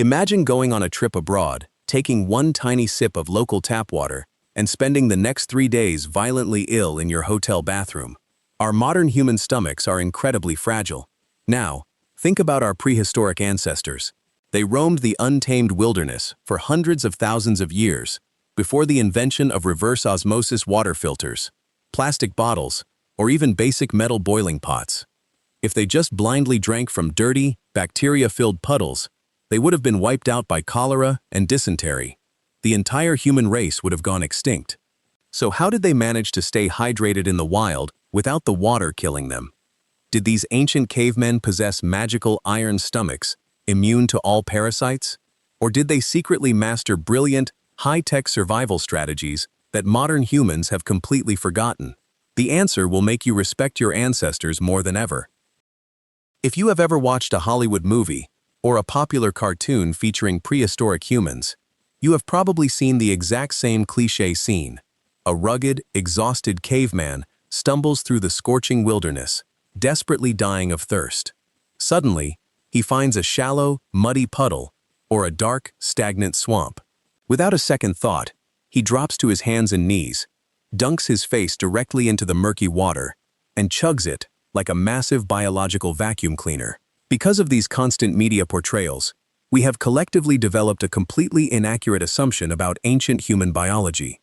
Imagine going on a trip abroad, taking one tiny sip of local tap water, and spending the next 3 days violently ill in your hotel bathroom. Our modern human stomachs are incredibly fragile. Now, think about our prehistoric ancestors. They roamed the untamed wilderness for hundreds of thousands of years before the invention of reverse osmosis water filters, plastic bottles, or even basic metal boiling pots. If they just blindly drank from dirty, bacteria-filled puddles, they would have been wiped out by cholera and dysentery. The entire human race would have gone extinct. So how did they manage to stay hydrated in the wild without the water killing them? Did these ancient cavemen possess magical iron stomachs, immune to all parasites? Or did they secretly master brilliant, high-tech survival strategies that modern humans have completely forgotten? The answer will make you respect your ancestors more than ever. If you have ever watched a Hollywood movie or a popular cartoon featuring prehistoric humans, you have probably seen the exact same cliché scene. A rugged, exhausted caveman stumbles through the scorching wilderness, desperately dying of thirst. Suddenly, he finds a shallow, muddy puddle or a dark, stagnant swamp. Without a second thought, he drops to his hands and knees, dunks his face directly into the murky water, and chugs it like a massive biological vacuum cleaner. Because of these constant media portrayals, we have collectively developed a completely inaccurate assumption about ancient human biology.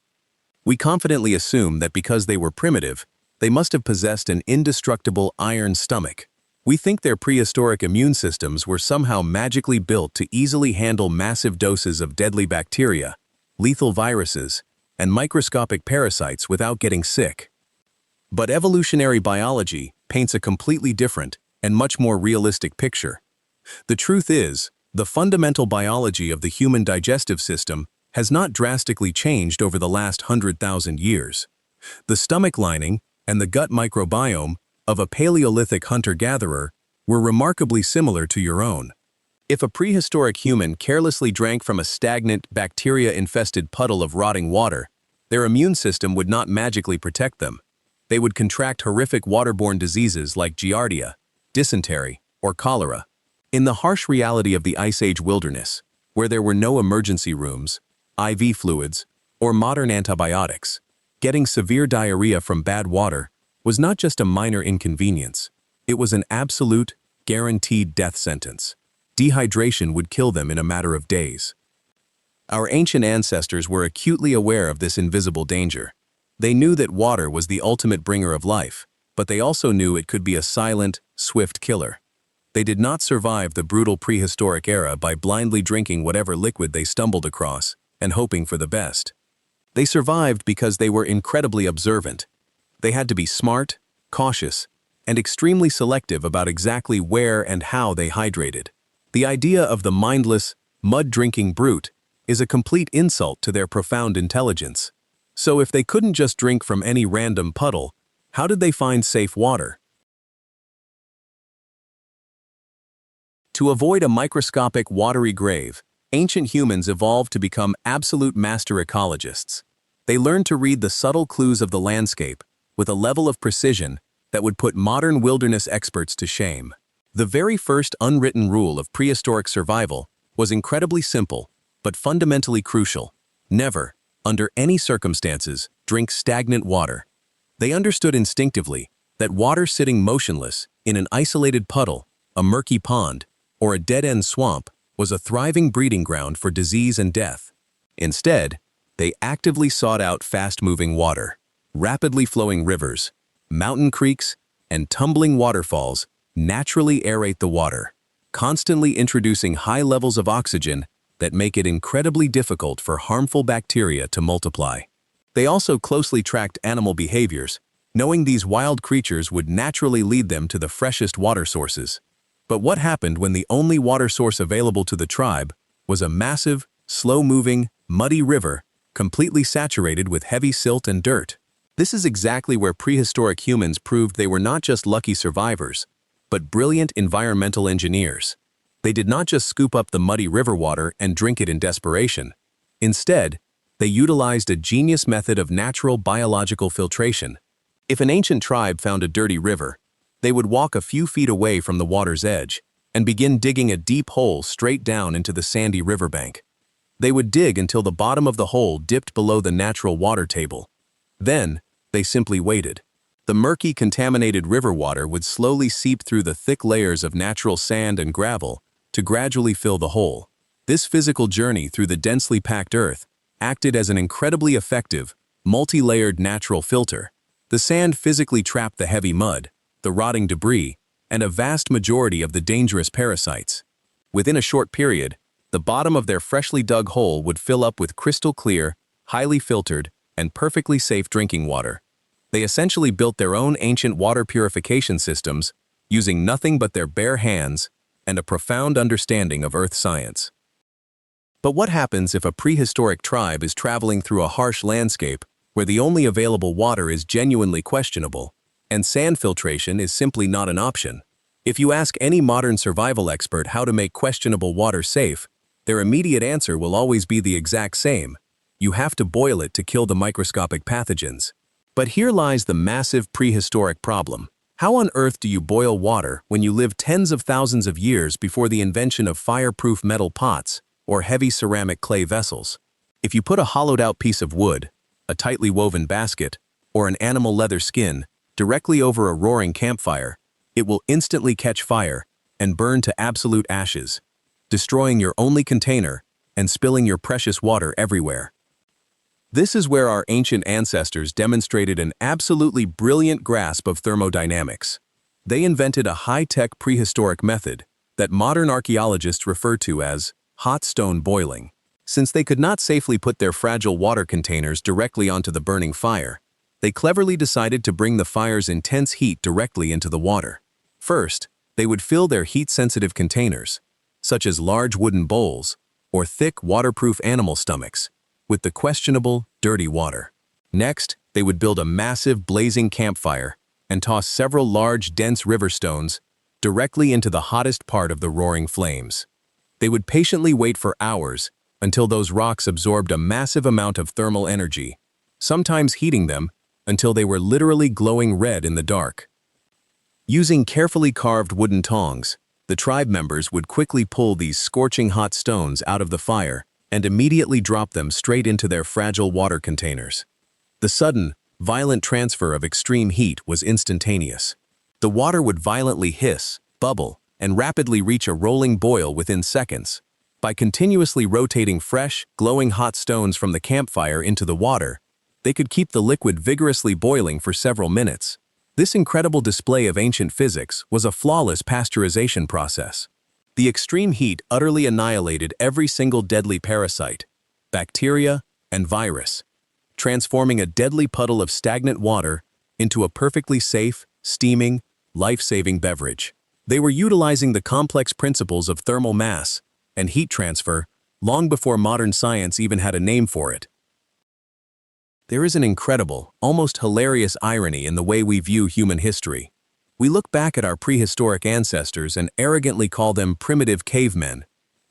We confidently assume that because they were primitive, they must have possessed an indestructible iron stomach. We think their prehistoric immune systems were somehow magically built to easily handle massive doses of deadly bacteria, lethal viruses, and microscopic parasites without getting sick. But evolutionary biology paints a completely different and much more realistic picture. The truth is, the fundamental biology of the human digestive system has not drastically changed over the last 100,000 years. The stomach lining and the gut microbiome of a Paleolithic hunter-gatherer were remarkably similar to your own. If a prehistoric human carelessly drank from a stagnant, bacteria-infested puddle of rotting water, their immune system would not magically protect them. They would contract horrific waterborne diseases like giardia, dysentery, or cholera. In the harsh reality of the Ice Age wilderness, where there were no emergency rooms, IV fluids, or modern antibiotics, getting severe diarrhea from bad water was not just a minor inconvenience. It was an absolute, guaranteed death sentence. Dehydration would kill them in a matter of days. Our ancient ancestors were acutely aware of this invisible danger. They knew that water was the ultimate bringer of life, but they also knew it could be a silent, swift killer. They did not survive the brutal prehistoric era by blindly drinking whatever liquid they stumbled across and hoping for the best. They survived because they were incredibly observant. They had to be smart, cautious, and extremely selective about exactly where and how they hydrated. The idea of the mindless, mud-drinking brute is a complete insult to their profound intelligence. So if they couldn't just drink from any random puddle, how did they find safe water? To avoid a microscopic, watery grave, ancient humans evolved to become absolute master ecologists. They learned to read the subtle clues of the landscape with a level of precision that would put modern wilderness experts to shame. The very first unwritten rule of prehistoric survival was incredibly simple, but fundamentally crucial. Never, under any circumstances, drink stagnant water. They understood instinctively that water sitting motionless in an isolated puddle, a murky pond, or a dead-end swamp was a thriving breeding ground for disease and death. Instead, they actively sought out fast-moving water. Rapidly flowing rivers, mountain creeks, and tumbling waterfalls naturally aerate the water, constantly introducing high levels of oxygen that make it incredibly difficult for harmful bacteria to multiply. They also closely tracked animal behaviors, knowing these wild creatures would naturally lead them to the freshest water sources. But what happened when the only water source available to the tribe was a massive, slow-moving, muddy river completely saturated with heavy silt and dirt? This is exactly where prehistoric humans proved they were not just lucky survivors, but brilliant environmental engineers. They did not just scoop up the muddy river water and drink it in desperation. Instead, they utilized a genius method of natural biological filtration. If an ancient tribe found a dirty river, they would walk a few feet away from the water's edge, and begin digging a deep hole straight down into the sandy riverbank. They would dig until the bottom of the hole dipped below the natural water table. Then, they simply waited. The murky, contaminated river water would slowly seep through the thick layers of natural sand and gravel to gradually fill the hole. This physical journey through the densely packed earth acted as an incredibly effective, multi-layered natural filter. The sand physically trapped the heavy mud, the rotting debris, and a vast majority of the dangerous parasites. Within a short period, the bottom of their freshly dug hole would fill up with crystal clear, highly filtered, and perfectly safe drinking water. They essentially built their own ancient water purification systems, using nothing but their bare hands and a profound understanding of earth science. But what happens if a prehistoric tribe is traveling through a harsh landscape where the only available water is genuinely questionable, and sand filtration is simply not an option? If you ask any modern survival expert how to make questionable water safe, their immediate answer will always be the exact same: you have to boil it to kill the microscopic pathogens. But here lies the massive prehistoric problem. How on earth do you boil water when you live tens of thousands of years before the invention of fireproof metal pots or heavy ceramic clay vessels? If you put a hollowed-out piece of wood, a tightly woven basket, or an animal leather skin directly over a roaring campfire, it will instantly catch fire and burn to absolute ashes, destroying your only container and spilling your precious water everywhere. This is where our ancient ancestors demonstrated an absolutely brilliant grasp of thermodynamics. They invented a high-tech prehistoric method that modern archaeologists refer to as hot stone boiling. Since they could not safely put their fragile water containers directly onto the burning fire, they cleverly decided to bring the fire's intense heat directly into the water. First, they would fill their heat-sensitive containers, such as large wooden bowls or thick waterproof animal stomachs, with the questionable, dirty water. Next, they would build a massive blazing campfire and toss several large, dense river stones directly into the hottest part of the roaring flames. They would patiently wait for hours until those rocks absorbed a massive amount of thermal energy, sometimes heating them until they were literally glowing red in the dark. Using carefully carved wooden tongs, the tribe members would quickly pull these scorching hot stones out of the fire and immediately drop them straight into their fragile water containers. The sudden, violent transfer of extreme heat was instantaneous. The water would violently hiss, bubble, and rapidly reach a rolling boil within seconds. By continuously rotating fresh, glowing hot stones from the campfire into the water, they could keep the liquid vigorously boiling for several minutes. This incredible display of ancient physics was a flawless pasteurization process. The extreme heat utterly annihilated every single deadly parasite, bacteria, and virus, transforming a deadly puddle of stagnant water into a perfectly safe, steaming, life-saving beverage. They were utilizing the complex principles of thermal mass and heat transfer long before modern science even had a name for it. There is an incredible, almost hilarious irony in the way we view human history. We look back at our prehistoric ancestors and arrogantly call them primitive cavemen.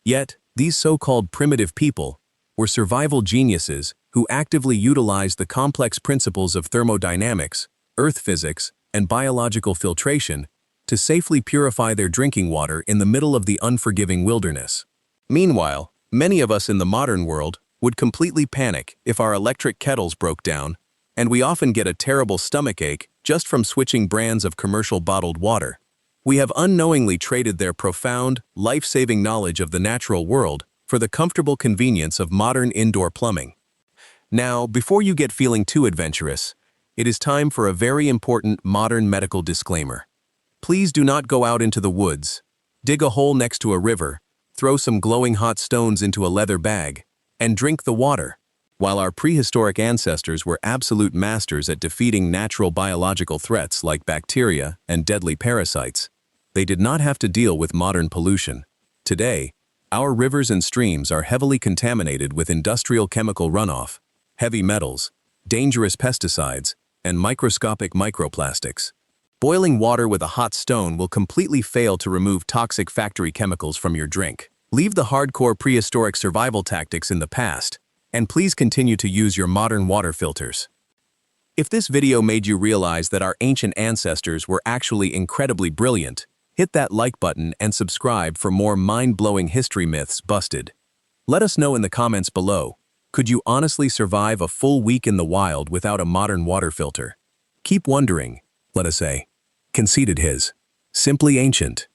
Yet, these so-called primitive people were survival geniuses who actively utilized the complex principles of thermodynamics, earth physics, and biological filtration to safely purify their drinking water in the middle of the unforgiving wilderness. Meanwhile, many of us in the modern world would completely panic if our electric kettles broke down, and we often get a terrible stomachache just from switching brands of commercial bottled water. We have unknowingly traded their profound, life-saving knowledge of the natural world for the comfortable convenience of modern indoor plumbing. Now, before you get feeling too adventurous, it is time for a very important modern medical disclaimer. Please do not go out into the woods, dig a hole next to a river, throw some glowing hot stones into a leather bag, and drink the water. While our prehistoric ancestors were absolute masters at defeating natural biological threats like bacteria and deadly parasites, they did not have to deal with modern pollution. Today, our rivers and streams are heavily contaminated with industrial chemical runoff, heavy metals, dangerous pesticides, and microscopic microplastics. Boiling water with a hot stone will completely fail to remove toxic factory chemicals from your drink. Leave the hardcore prehistoric survival tactics in the past, and please continue to use your modern water filters. If this video made you realize that our ancient ancestors were actually incredibly brilliant, Hit that like button and subscribe for more mind-blowing history myths busted. Let us know in the comments below, could you honestly survive a full week in the wild without a modern water filter? Keep wondering, let us say. Conceited his. Simply ancient.